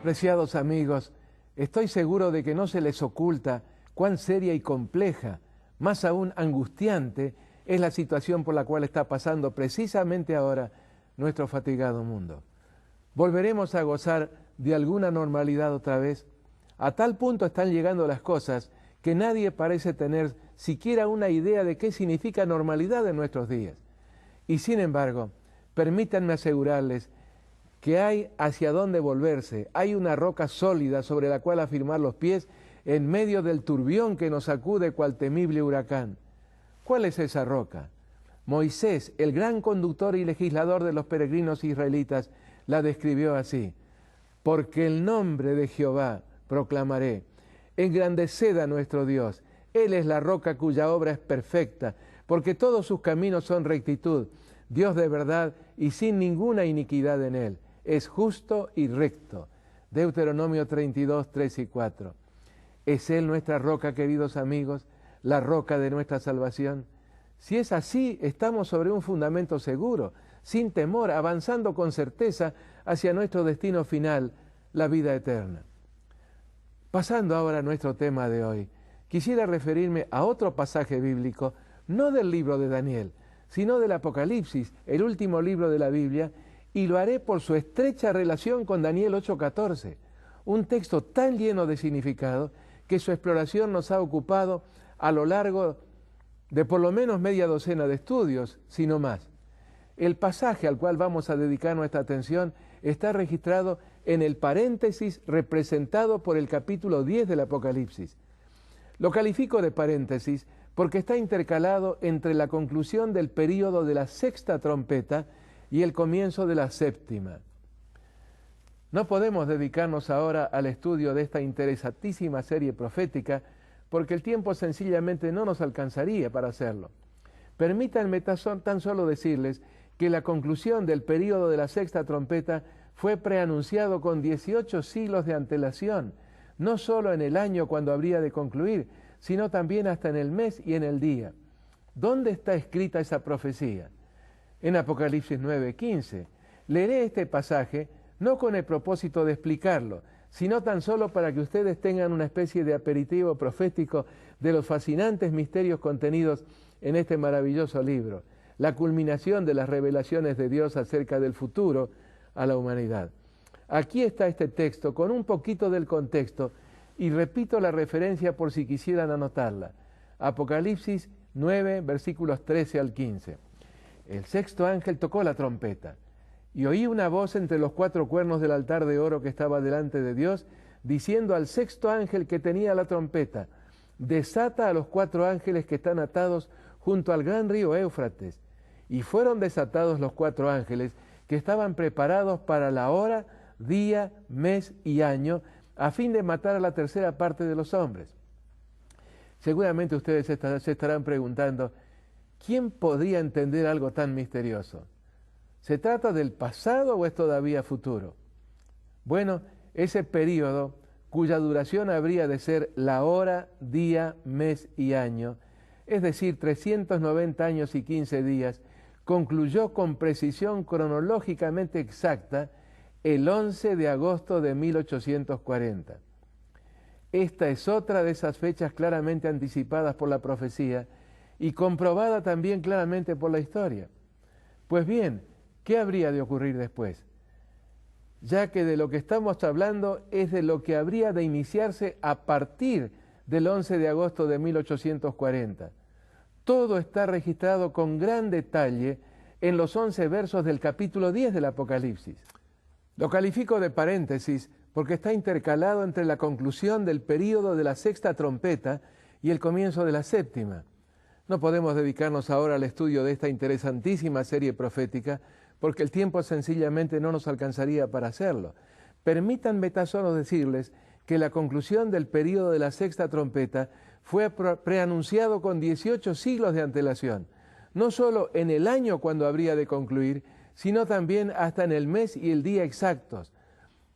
Preciados amigos, estoy seguro de que no se les oculta cuán seria y compleja, más aún angustiante, es la situación por la cual está pasando precisamente ahora nuestro fatigado mundo. ¿Volveremos a gozar de alguna normalidad otra vez? A tal punto están llegando las cosas que nadie parece tener siquiera una idea de qué significa normalidad en nuestros días. Y sin embargo, permítanme asegurarles que hay hacia dónde volverse, hay una roca sólida sobre la cual afirmar los pies en medio del turbión que nos sacude cual temible huracán. ¿Cuál es esa roca? Moisés, el gran conductor y legislador de los peregrinos israelitas, la describió así: porque el nombre de Jehová proclamaré, engrandeced a nuestro Dios, Él es la roca cuya obra es perfecta, porque todos sus caminos son rectitud, Dios de verdad y sin ninguna iniquidad en Él, es justo y recto. Deuteronomio 32, 3 y 4. ¿Es Él nuestra roca, queridos amigos, la roca de nuestra salvación? Si es así, estamos sobre un fundamento seguro, sin temor, avanzando con certeza hacia nuestro destino final, la vida eterna. Pasando ahora a nuestro tema de hoy, quisiera referirme a otro pasaje bíblico, no del libro de Daniel, sino del Apocalipsis, el último libro de la Biblia, y lo haré por su estrecha relación con Daniel 8:14, un texto tan lleno de significado que su exploración nos ha ocupado a lo largo de por lo menos media docena de estudios, si no más. El pasaje al cual vamos a dedicar nuestra atención está registrado en el paréntesis representado por el capítulo 10 del Apocalipsis. Lo califico de paréntesis porque está intercalado entre la conclusión del período de la sexta trompeta y el comienzo de la séptima. No podemos dedicarnos ahora al estudio de esta interesantísima serie profética porque el tiempo sencillamente no nos alcanzaría para hacerlo. Permítanme tan solo decirles que la conclusión del período de la sexta trompeta fue preanunciado con 18 siglos de antelación, no solo en el año cuando habría de concluir, sino también hasta en el mes y en el día. ¿Dónde está escrita esa profecía? En Apocalipsis 9:15. Leeré este pasaje no con el propósito de explicarlo, sino tan solo para que ustedes tengan una especie de aperitivo profético de los fascinantes misterios contenidos en este maravilloso libro, la culminación de las revelaciones de Dios acerca del futuro a la humanidad. Aquí está este texto con un poquito del contexto y repito la referencia por si quisieran anotarla. Apocalipsis 9, versículos 13 al 15. El sexto ángel tocó la trompeta y oí una voz entre los 4 cuernos del altar de oro que estaba delante de Dios, diciendo al sexto ángel que tenía la trompeta: desata a los 4 ángeles que están atados junto al gran río Éufrates. Y fueron desatados los 4 ángeles que estaban preparados para la hora, día, mes y año, a fin de matar a la tercera parte de los hombres. Seguramente ustedes se estarán preguntando, ¿quién podría entender algo tan misterioso? ¿Se trata del pasado o es todavía futuro? Bueno, ese período, cuya duración habría de ser la hora, día, mes y año, es decir, 390 años y 15 días, concluyó con precisión cronológicamente exacta el 11 de agosto de 1840. Esta es otra de esas fechas claramente anticipadas por la profecía y comprobada también claramente por la historia. Pues bien, ¿qué habría de ocurrir después? Ya que de lo que estamos hablando es de lo que habría de iniciarse a partir del 11 de agosto de 1840. Todo está registrado con gran detalle en los 11 versos del capítulo 10 del Apocalipsis. Lo califico de paréntesis porque está intercalado entre la conclusión del período de la sexta trompeta y el comienzo de la séptima. No podemos dedicarnos ahora al estudio de esta interesantísima serie profética porque el tiempo sencillamente no nos alcanzaría para hacerlo. Permítanme tan solo decirles que la conclusión del período de la sexta trompeta fue preanunciado con 18 siglos de antelación, no solo en el año cuando habría de concluir, sino también hasta en el mes y el día exactos.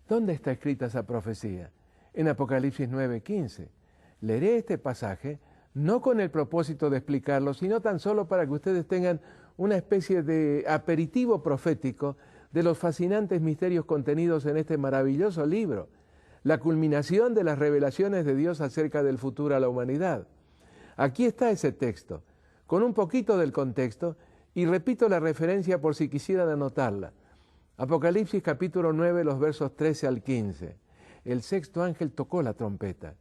¿Dónde está escrita esa profecía? En Apocalipsis 9:15. Leeré este pasaje no con el propósito de explicarlo, sino tan solo para que ustedes tengan una especie de aperitivo profético de los fascinantes misterios contenidos en este maravilloso libro. la culminación de las revelaciones de Dios acerca del futuro a la humanidad. Aquí está ese texto, con un poquito del contexto, y repito la referencia por si quisieran anotarla. Apocalipsis capítulo 9, los versos 13 al 15. El sexto ángel tocó la trompeta,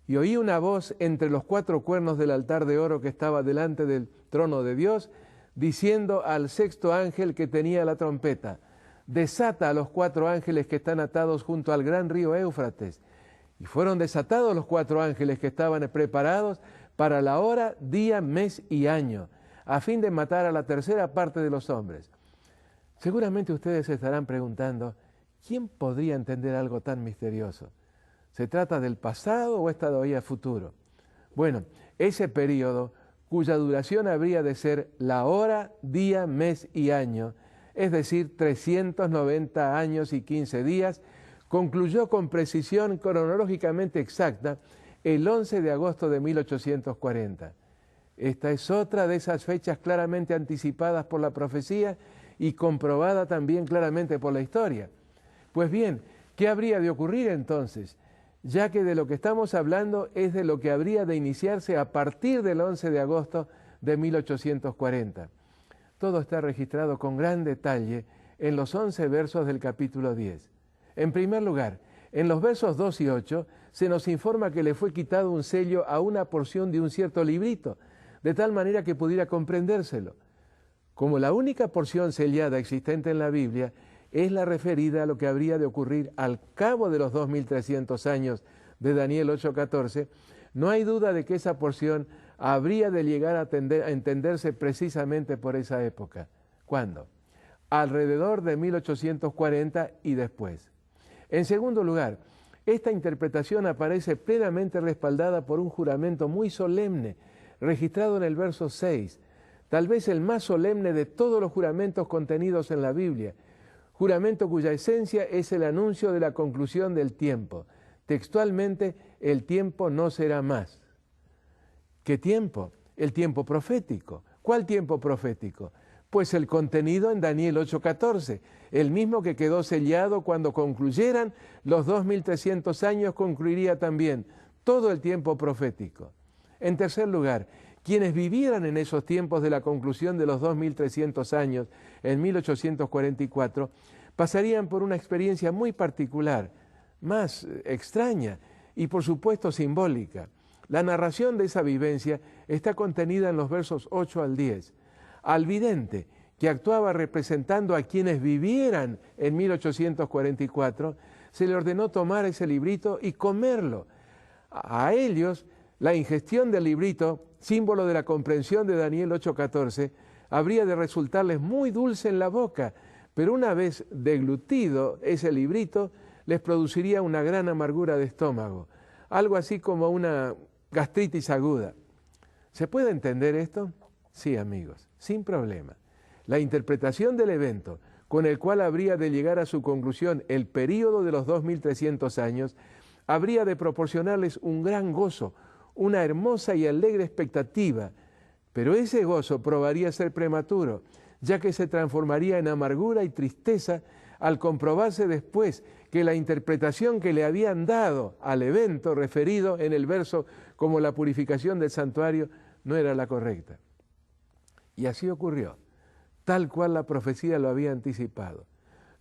y oí una voz entre los 4 cuernos del altar de oro que estaba delante del trono de Dios, diciendo al sexto ángel que tenía la trompeta: desata a los 4 ángeles que están atados junto al gran río Éufrates. Y fueron desatados los 4 ángeles que estaban preparados para la hora, día, mes y año, a fin de matar a la tercera parte de los hombres. Seguramente ustedes se estarán preguntando, ¿quién podría entender algo tan misterioso? ¿Se trata del pasado o es todavía futuro? Bueno, ese periodo, cuya duración habría de ser la hora, día, mes y año, es decir, 390 años y 15 días, concluyó con precisión cronológicamente exacta el 11 de agosto de 1840. Esta es otra de esas fechas claramente anticipadas por la profecía y comprobada también claramente por la historia. Pues bien, ¿qué habría de ocurrir entonces? Ya que de lo que estamos hablando es de lo que habría de iniciarse a partir del 11 de agosto de 1840. Todo está registrado con gran detalle en los 11 versos del capítulo 10. En primer lugar, en los versos 2 y 8 se nos informa que le fue quitado un sello a una porción de un cierto librito, de tal manera que pudiera comprendérselo. Como la única porción sellada existente en la Biblia es la referida a lo que habría de ocurrir al cabo de los 2300 años de Daniel 8:14, no hay duda de que esa porción habría de llegar a entenderse precisamente por esa época. ¿Cuándo? Alrededor de 1840 y después. En segundo lugar, esta interpretación aparece plenamente respaldada por un juramento muy solemne, registrado en el verso 6, tal vez el más solemne de todos los juramentos contenidos en la Biblia, juramento cuya esencia es el anuncio de la conclusión del tiempo. Textualmente, el tiempo no será más. ¿Qué tiempo? El tiempo profético. ¿Cuál tiempo profético? Pues el contenido en Daniel 8:14, el mismo que quedó sellado cuando concluyeran los 2300 años, concluiría también todo el tiempo profético. En tercer lugar, quienes vivieran en esos tiempos de la conclusión de los 2300 años, en 1844, pasarían por una experiencia muy particular, más extraña y por supuesto simbólica. La narración de esa vivencia está contenida en los versos 8 al 10. Al vidente, que actuaba representando a quienes vivieran en 1844, se le ordenó tomar ese librito y comerlo. A ellos, la ingestión del librito, símbolo de la comprensión de Daniel 8:14, habría de resultarles muy dulce en la boca, pero una vez deglutido ese librito, les produciría una gran amargura de estómago, algo así como una gastritis aguda. ¿Se puede entender esto? Sí, amigos, sin problema. La interpretación del evento, con el cual habría de llegar a su conclusión el período de los 2300 años, habría de proporcionarles un gran gozo, una hermosa y alegre expectativa, pero ese gozo probaría ser prematuro, ya que se transformaría en amargura y tristeza al comprobarse después que la interpretación que le habían dado al evento referido en el verso como la purificación del santuario no era la correcta. Y así ocurrió, tal cual la profecía lo había anticipado.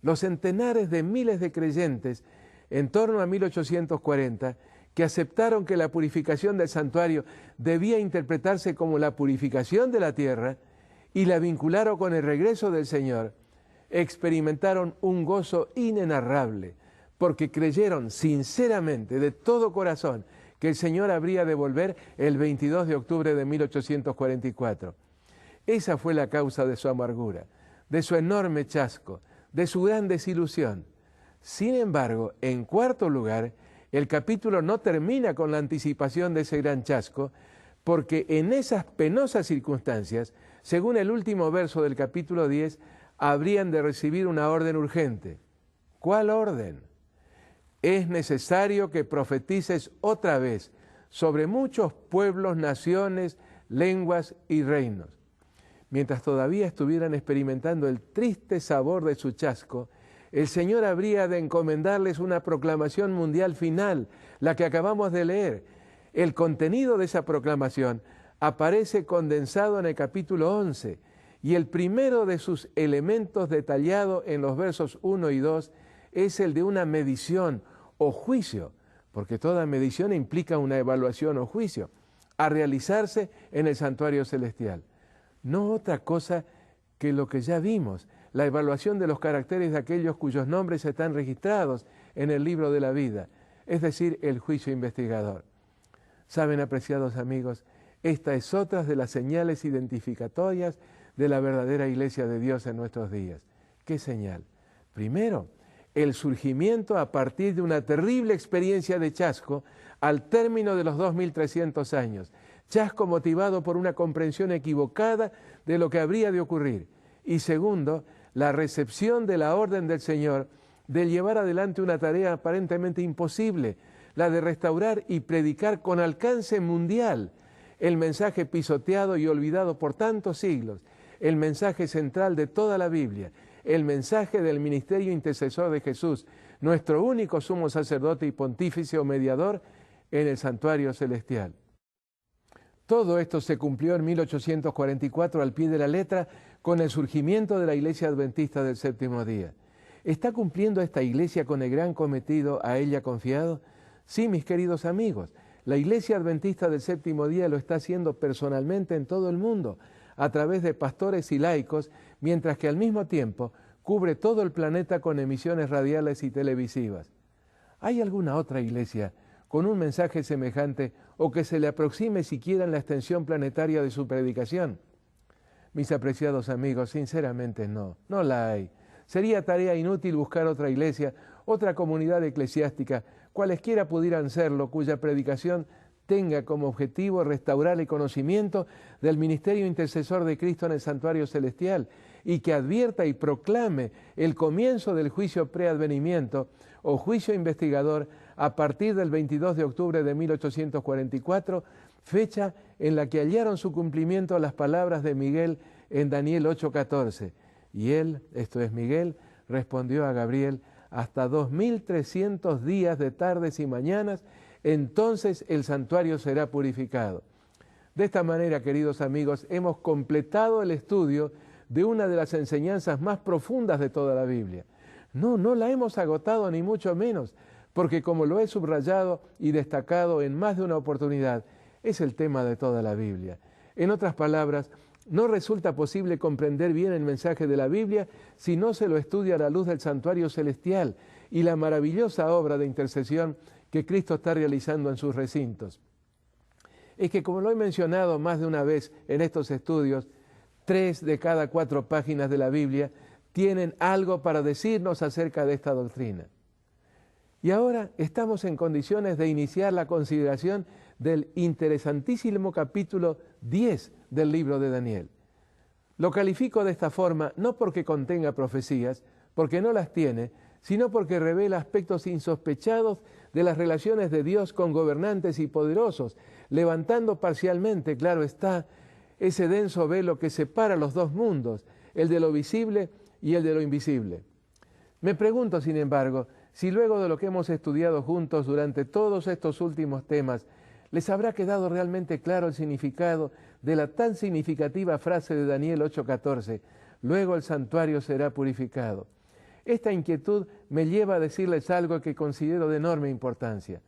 Los centenares de miles de creyentes en torno a 1840 que aceptaron que la purificación del santuario debía interpretarse como la purificación de la tierra y la vincularon con el regreso del Señor, experimentaron un gozo inenarrable, porque creyeron sinceramente, de todo corazón, que el Señor habría de volver el 22 de octubre de 1844. Esa fue la causa de su amargura, de su enorme chasco, de su gran desilusión. Sin embargo, en cuarto lugar, el capítulo no termina con la anticipación de ese gran chasco, porque en esas penosas circunstancias, según el último verso del capítulo 10, habrían de recibir una orden urgente. ¿Cuál orden? Es necesario que profetices otra vez sobre muchos pueblos, naciones, lenguas y reinos. Mientras todavía estuvieran experimentando el triste sabor de su chasco, El Señor habría de encomendarles una proclamación mundial final, la que acabamos de leer. El contenido de esa proclamación aparece condensado en el capítulo 11, y el primero de sus elementos detallado en los versos 1 y 2 es el de una medición o juicio, porque toda medición implica una evaluación o juicio, a realizarse en el santuario celestial. No otra cosa que lo que ya vimos, la evaluación de los caracteres de aquellos cuyos nombres están registrados en el libro de la vida, es decir, el juicio investigador. Saben, apreciados amigos, esta es otra de las señales identificatorias de la verdadera Iglesia de Dios en nuestros días. ¿Qué señal? Primero, el surgimiento a partir de una terrible experiencia de chasco al término de los 2300 años. Chasco motivado por una comprensión equivocada de lo que habría de ocurrir. Y segundo, la recepción de la orden del Señor de llevar adelante una tarea aparentemente imposible, la de restaurar y predicar con alcance mundial el mensaje pisoteado y olvidado por tantos siglos, el mensaje central de toda la Biblia, el mensaje del ministerio intercesor de Jesús, nuestro único sumo sacerdote y pontífice o mediador en el santuario celestial. Todo esto se cumplió en 1844 al pie de la letra con el surgimiento de la Iglesia Adventista del Séptimo Día. ¿Está cumpliendo esta Iglesia con el gran cometido a ella confiado? Sí, mis queridos amigos, la Iglesia Adventista del Séptimo Día lo está haciendo personalmente en todo el mundo, a través de pastores y laicos, mientras que al mismo tiempo cubre todo el planeta con emisiones radiales y televisivas. ¿Hay alguna otra iglesia con un mensaje semejante o que se le aproxime siquiera en la extensión planetaria de su predicación? Mis apreciados amigos, sinceramente no la hay. Sería tarea inútil buscar otra iglesia, otra comunidad eclesiástica, cualesquiera pudieran serlo, cuya predicación tenga como objetivo restaurar el conocimiento del ministerio intercesor de Cristo en el santuario celestial y que advierta y proclame el comienzo del juicio preadvenimiento o juicio investigador a partir del 22 de octubre de 1844, fecha en la que hallaron su cumplimiento las palabras de Miguel en Daniel 8:14. Y él, esto es Miguel, respondió a Gabriel: hasta 2300 días de tardes y mañanas, entonces el santuario será purificado. De esta manera, queridos amigos, hemos completado el estudio de una de las enseñanzas más profundas de toda la Biblia. No la hemos agotado ni mucho menos, porque como lo he subrayado y destacado en más de una oportunidad, es el tema de toda la Biblia. En otras palabras, no resulta posible comprender bien el mensaje de la Biblia si no se lo estudia a la luz del santuario celestial y la maravillosa obra de intercesión que Cristo está realizando en sus recintos. Es que, como lo he mencionado más de una vez en estos estudios, 3 de cada 4 páginas de la Biblia tienen algo para decirnos acerca de esta doctrina. Y ahora estamos en condiciones de iniciar la consideración del interesantísimo capítulo 10 del libro de Daniel. Lo califico de esta forma no porque contenga profecías, porque no las tiene, sino porque revela aspectos insospechados de las relaciones de Dios con gobernantes y poderosos, levantando parcialmente, claro está, ese denso velo que separa los dos mundos, el de lo visible y el de lo invisible. Me pregunto, sin embargo, si luego de lo que hemos estudiado juntos durante todos estos últimos temas, les habrá quedado realmente claro el significado de la tan significativa frase de Daniel 8:14, luego el santuario será purificado. Esta inquietud me lleva a decirles algo que considero de enorme importancia.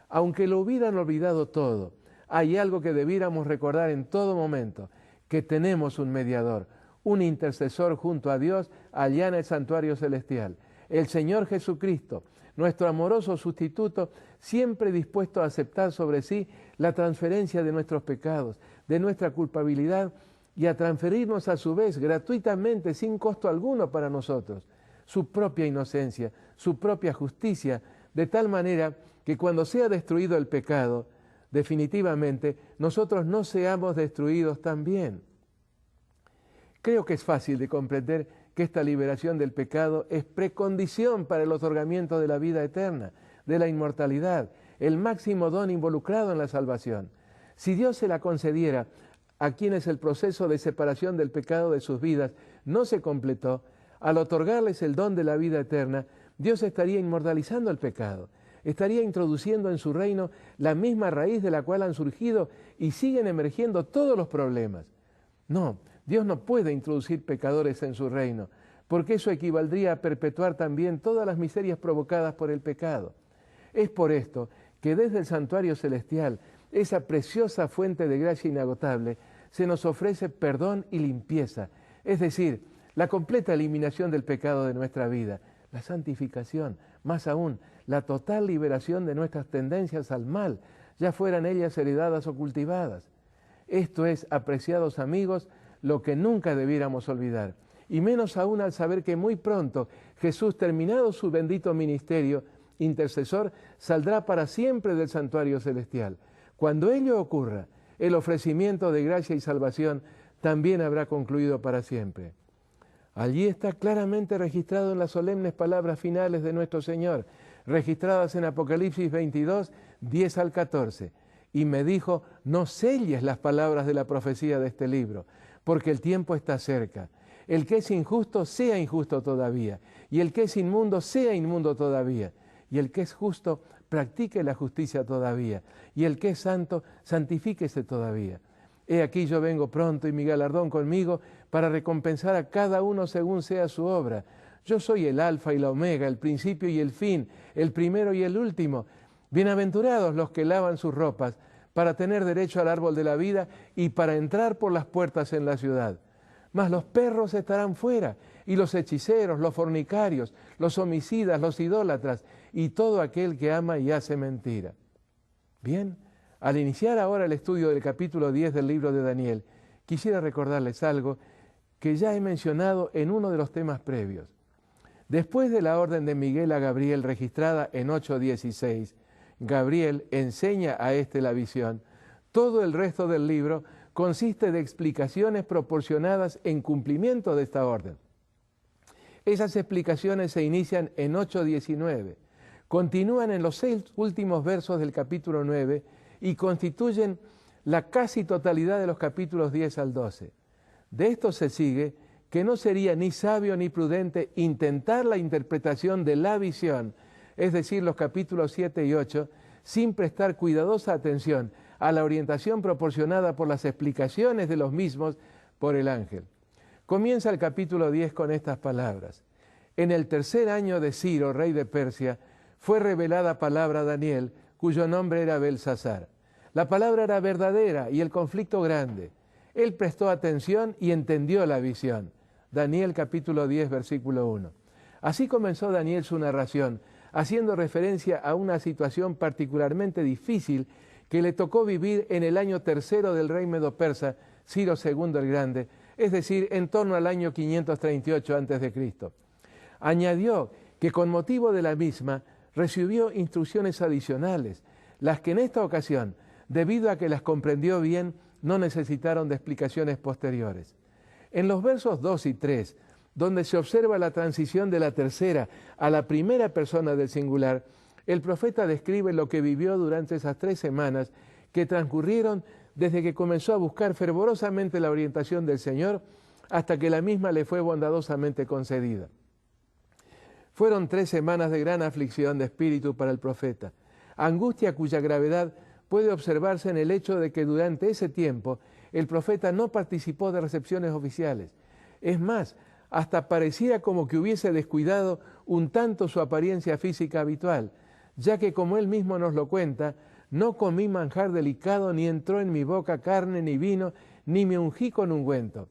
Aunque lo hubieran olvidado todo, hay algo que debiéramos recordar en todo momento, que tenemos un mediador, un intercesor junto a Dios allá en el santuario celestial, el Señor Jesucristo, nuestro amoroso sustituto, siempre dispuesto a aceptar sobre sí la transferencia de nuestros pecados, de nuestra culpabilidad y a transferirnos a su vez gratuitamente, sin costo alguno para nosotros, su propia inocencia, su propia justicia, de tal manera que cuando sea destruido el pecado, definitivamente nosotros no seamos destruidos también. Creo que es fácil de comprender que esta liberación del pecado es precondición para el otorgamiento de la vida eterna, de la inmortalidad, el máximo don involucrado en la salvación. Si Dios se la concediera a quienes el proceso de separación del pecado de sus vidas no se completó, Al otorgarles el don de la vida eterna, Dios estaría inmortalizando el pecado, estaría introduciendo en su reino la misma raíz de la cual han surgido y siguen emergiendo todos los problemas. No, Dios no puede introducir pecadores en su reino, porque eso equivaldría a perpetuar también todas las miserias provocadas por el pecado. Es por esto que desde el santuario celestial, esa preciosa fuente de gracia inagotable, se nos ofrece perdón y limpieza, es decir, la completa eliminación del pecado de nuestra vida, la santificación, más aún, la total liberación de nuestras tendencias al mal, ya fueran ellas heredadas o cultivadas. Esto es, apreciados amigos, lo que nunca debiéramos olvidar, y menos aún al saber que muy pronto Jesús, terminado su bendito ministerio intercesor, saldrá para siempre del santuario celestial. Cuando ello ocurra, el ofrecimiento de gracia y salvación también habrá concluido para siempre. Allí está claramente registrado en las solemnes palabras finales de nuestro Señor, registradas en Apocalipsis 22, 10 al 14. Y me dijo, no selles las palabras de la profecía de este libro, porque el tiempo está cerca. El que es injusto, sea injusto todavía, y el que es inmundo, sea inmundo todavía, y el que es justo, practique la justicia todavía, y el que es santo, santifíquese todavía. He aquí yo vengo pronto y mi galardón conmigo para recompensar a cada uno según sea su obra. Yo soy el alfa y la omega, el principio y el fin, el primero y el último. Bienaventurados los que lavan sus ropas para tener derecho al árbol de la vida y para entrar por las puertas en la ciudad. Mas los perros estarán fuera, y los hechiceros, los fornicarios, los homicidas, los idólatras, y todo aquel que ama y hace mentira. Bien, al iniciar ahora el estudio del capítulo 10 del libro de Daniel, quisiera recordarles algo que ya he mencionado en uno de los temas previos. Después de la orden de Miguel a Gabriel registrada en 8:16, Gabriel enseña a éste la visión. Todo el resto del libro consiste de explicaciones proporcionadas en cumplimiento de esta orden. Esas explicaciones se inician en 8:19, continúan en los 6 últimos versos del capítulo 9 y constituyen la casi totalidad de los capítulos 10 al 12. De esto se sigue que no sería ni sabio ni prudente intentar la interpretación de la visión, es decir, los capítulos 7 y 8, sin prestar cuidadosa atención a la orientación proporcionada por las explicaciones de los mismos por el ángel. Comienza el capítulo 10 con estas palabras. En el tercer año de Ciro, rey de Persia, fue revelada palabra a Daniel, cuyo nombre era Belsasar. La palabra era verdadera y el conflicto grande. Él prestó atención y entendió la visión. Daniel capítulo 10, versículo 1. Así comenzó Daniel su narración, haciendo referencia a una situación particularmente difícil que le tocó vivir en el año tercero del rey medo-persa, Ciro II el Grande, es decir, en torno al año 538 a.C. Añadió que con motivo de la misma recibió instrucciones adicionales, las que en esta ocasión, debido a que las comprendió bien, no necesitaron de explicaciones posteriores. En los versos 2 y 3, donde se observa la transición de la tercera a la primera persona del singular, el profeta describe lo que vivió durante esas 3 semanas que transcurrieron desde que comenzó a buscar fervorosamente la orientación del Señor hasta que la misma le fue bondadosamente concedida. Fueron 3 semanas de gran aflicción de espíritu para el profeta, angustia cuya gravedad puede observarse en el hecho de que durante ese tiempo el profeta no participó de recepciones oficiales. Es más, hasta parecía como que hubiese descuidado un tanto su apariencia física habitual, ya que, como él mismo nos lo cuenta, no comí manjar delicado, ni entró en mi boca carne ni vino, ni me ungí con ungüento.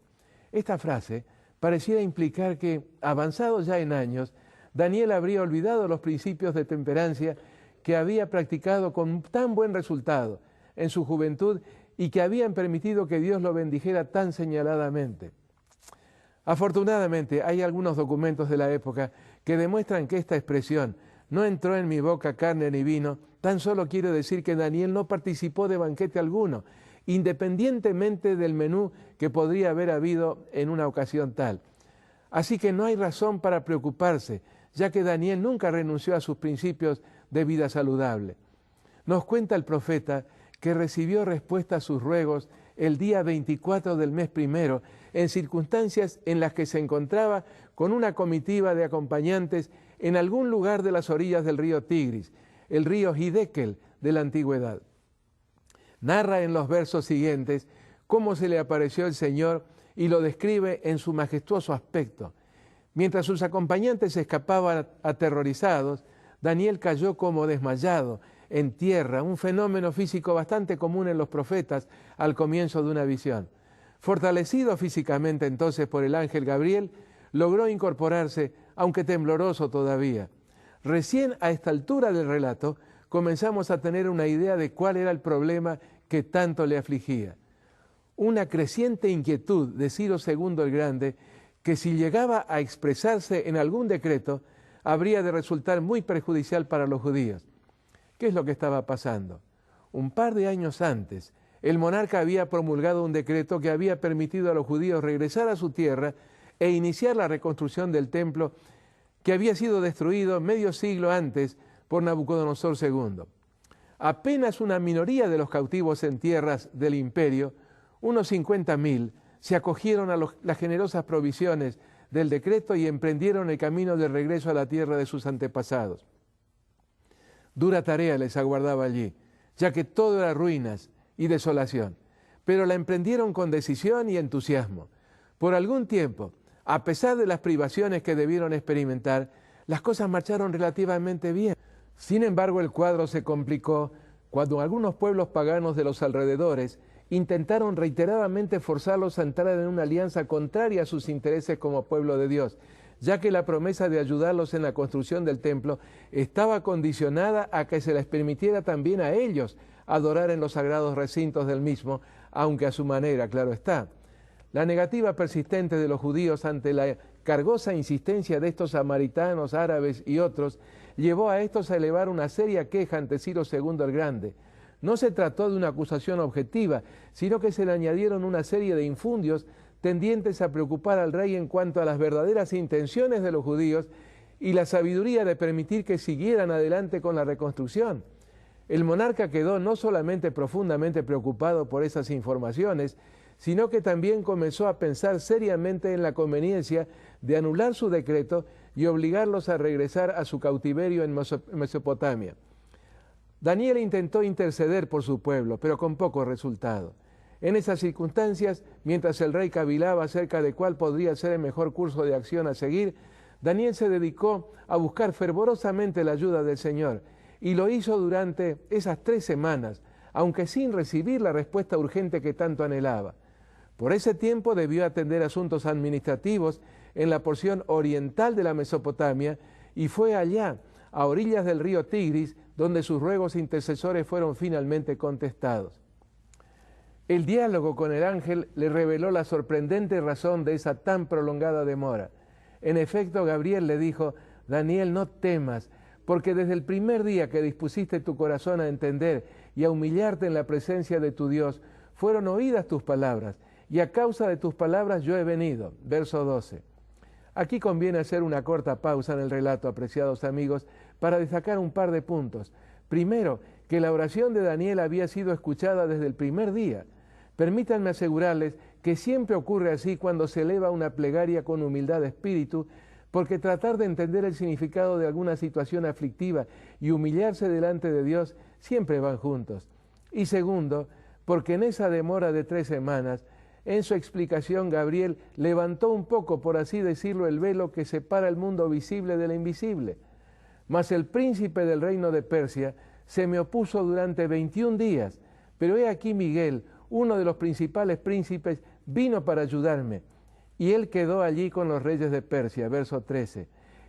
Esta frase pareciera implicar que, avanzado ya en años, Daniel habría olvidado los principios de temperancia que había practicado con tan buen resultado en su juventud y que habían permitido que Dios lo bendijera tan señaladamente. Afortunadamente, hay algunos documentos de la época que demuestran que esta expresión, no entró en mi boca carne ni vino, tan solo quiere decir que Daniel no participó de banquete alguno, independientemente del menú que podría haber habido en una ocasión tal. Así que no hay razón para preocuparse, ya que Daniel nunca renunció a sus principios de vida saludable. Nos cuenta el profeta que recibió respuesta a sus ruegos el día 24 del mes primero, en circunstancias en las que se encontraba con una comitiva de acompañantes en algún lugar de las orillas del río Tigris, el río Hiddekel de la antigüedad. Narra en los versos siguientes cómo se le apareció el Señor y lo describe en su majestuoso aspecto. Mientras sus acompañantes escapaban aterrorizados, Daniel cayó como desmayado en tierra, un fenómeno físico bastante común en los profetas al comienzo de una visión. Fortalecido físicamente entonces por el ángel Gabriel, logró incorporarse, aunque tembloroso todavía. Recién a esta altura del relato comenzamos a tener una idea de cuál era el problema que tanto le afligía. Una creciente inquietud de Ciro II el Grande, que si llegaba a expresarse en algún decreto, habría de resultar muy perjudicial para los judíos. ¿Qué es lo que estaba pasando? Un par de años antes, el monarca había promulgado un decreto que había permitido a los judíos regresar a su tierra e iniciar la reconstrucción del templo que había sido destruido medio siglo antes por Nabucodonosor II. Apenas una minoría de los cautivos en tierras del imperio, unos 50.000, se acogieron a las generosas provisiones del decreto y emprendieron el camino de regreso a la tierra de sus antepasados. Dura tarea les aguardaba allí, ya que todo era ruinas y desolación, pero la emprendieron con decisión y entusiasmo. Por algún tiempo, a pesar de las privaciones que debieron experimentar, las cosas marcharon relativamente bien. Sin embargo, el cuadro se complicó cuando algunos pueblos paganos de los alrededores intentaron reiteradamente forzarlos a entrar en una alianza contraria a sus intereses como pueblo de Dios, ya que la promesa de ayudarlos en la construcción del templo estaba condicionada a que se les permitiera también a ellos adorar en los sagrados recintos del mismo, aunque a su manera, claro está. La negativa persistente de los judíos ante la cargosa insistencia de estos samaritanos, árabes y otros, llevó a estos a elevar una seria queja ante Ciro II el Grande. No se trató de una acusación objetiva, sino que se le añadieron una serie de infundios tendientes a preocupar al rey en cuanto a las verdaderas intenciones de los judíos y la sabiduría de permitir que siguieran adelante con la reconstrucción. El monarca quedó no solamente profundamente preocupado por esas informaciones, sino que también comenzó a pensar seriamente en la conveniencia de anular su decreto y obligarlos a regresar a su cautiverio en Mesopotamia. Daniel intentó interceder por su pueblo, pero con poco resultado. En esas circunstancias, mientras el rey cavilaba acerca de cuál podría ser el mejor curso de acción a seguir, Daniel se dedicó a buscar fervorosamente la ayuda del Señor, y lo hizo durante esas 3 semanas, aunque sin recibir la respuesta urgente que tanto anhelaba. Por ese tiempo debió atender asuntos administrativos en la porción oriental de la Mesopotamia, y fue allá, a orillas del río Tigris, donde sus ruegos intercesores fueron finalmente contestados. El diálogo con el ángel le reveló la sorprendente razón de esa tan prolongada demora. En efecto, Gabriel le dijo: Daniel, no temas, porque desde el primer día que dispusiste tu corazón a entender y a humillarte en la presencia de tu Dios, fueron oídas tus palabras, y a causa de tus palabras yo he venido. Verso 12. Aquí conviene hacer una corta pausa en el relato, apreciados amigos, para destacar un par de puntos. Primero, que la oración de Daniel había sido escuchada desde el primer día. Permítanme asegurarles que siempre ocurre así cuando se eleva una plegaria con humildad de espíritu, porque tratar de entender el significado de alguna situación aflictiva y humillarse delante de Dios siempre van juntos. Y segundo, porque en esa demora de 3 semanas, en su explicación Gabriel levantó un poco, por así decirlo, el velo que separa el mundo visible de lo invisible. Mas el príncipe del reino de Persia se me opuso durante 21 días, pero he aquí Miguel, uno de los principales príncipes, vino para ayudarme, y él quedó allí con los reyes de Persia. Verso 13.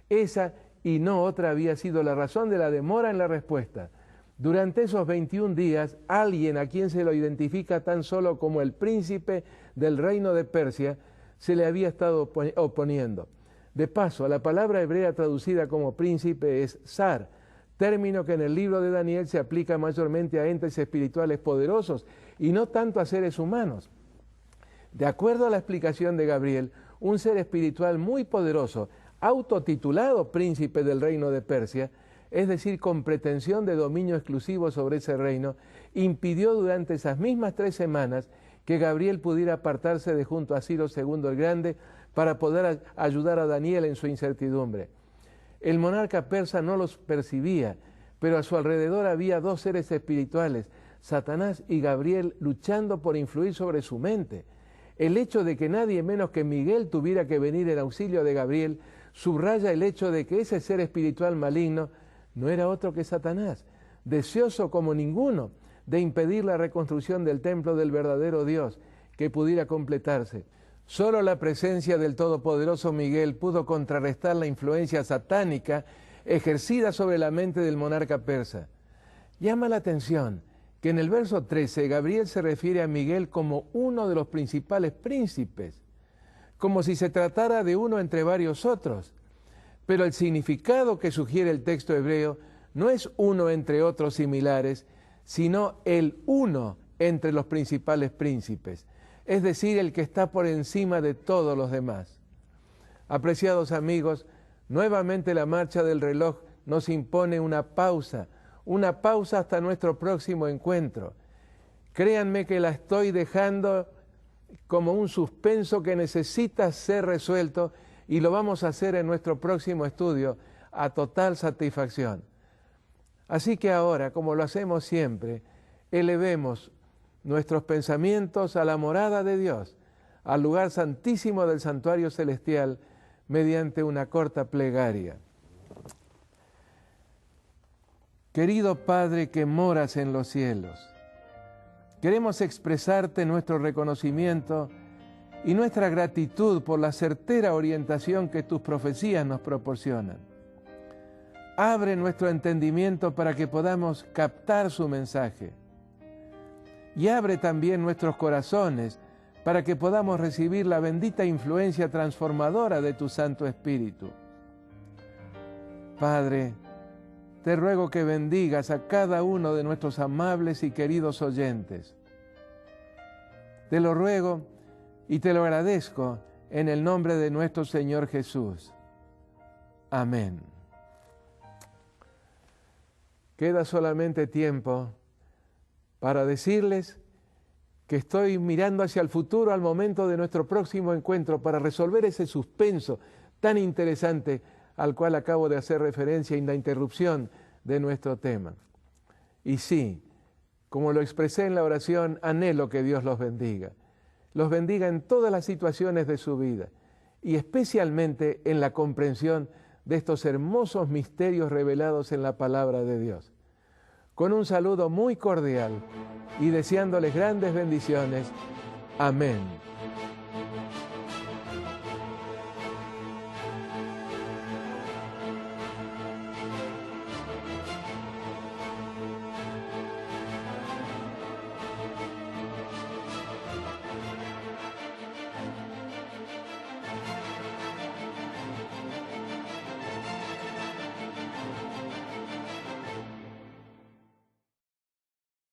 Esa y no otra había sido la razón de la demora en la respuesta. Durante esos 21 días, alguien a quien se lo identifica tan solo como el príncipe del reino de Persia, se le había estado oponiendo. De paso, la palabra hebrea traducida como príncipe es zar, término que en el libro de Daniel se aplica mayormente a entes espirituales poderosos y no tanto a seres humanos. De acuerdo a la explicación de Gabriel, un ser espiritual muy poderoso, autotitulado príncipe del reino de Persia, es decir, con pretensión de dominio exclusivo sobre ese reino, impidió durante esas mismas 3 semanas que Gabriel pudiera apartarse de junto a Ciro II el Grande para poder ayudar a Daniel en su incertidumbre. El monarca persa no los percibía, pero a su alrededor había dos seres espirituales, Satanás y Gabriel, luchando por influir sobre su mente. El hecho de que nadie menos que Miguel tuviera que venir en auxilio de Gabriel subraya el hecho de que ese ser espiritual maligno no era otro que Satanás, deseoso como ninguno de impedir la reconstrucción del templo del verdadero Dios, que pudiera completarse. Solo la presencia del todopoderoso Miguel pudo contrarrestar la influencia satánica ejercida sobre la mente del monarca persa. Llama la atención que en el verso 13 Gabriel se refiere a Miguel como uno de los principales príncipes, como si se tratara de uno entre varios otros. Pero el significado que sugiere el texto hebreo no es uno entre otros similares, sino el uno entre los principales príncipes, es decir, el que está por encima de todos los demás. Apreciados amigos, nuevamente la marcha del reloj nos impone una pausa hasta nuestro próximo encuentro. Créanme que la estoy dejando como un suspenso que necesita ser resuelto y lo vamos a hacer en nuestro próximo estudio a total satisfacción. Así que ahora, como lo hacemos siempre, elevemos nuestros pensamientos a la morada de Dios, al lugar santísimo del santuario celestial, mediante una corta plegaria. Querido Padre que moras en los cielos, queremos expresarte nuestro reconocimiento y nuestra gratitud por la certera orientación que tus profecías nos proporcionan. Abre nuestro entendimiento para que podamos captar su mensaje. Y abre también nuestros corazones para que podamos recibir la bendita influencia transformadora de tu Santo Espíritu. Padre, te ruego que bendigas a cada uno de nuestros amables y queridos oyentes. Te lo ruego y te lo agradezco en el nombre de nuestro Señor Jesús. Amén. Queda solamente tiempo para decirles que estoy mirando hacia el futuro al momento de nuestro próximo encuentro para resolver ese suspenso tan interesante al cual acabo de hacer referencia en la interrupción de nuestro tema. Y sí, como lo expresé en la oración, anhelo que Dios los bendiga en todas las situaciones de su vida y especialmente en la comprensión de estos hermosos misterios revelados en la palabra de Dios. Con un saludo muy cordial y deseándoles grandes bendiciones. Amén.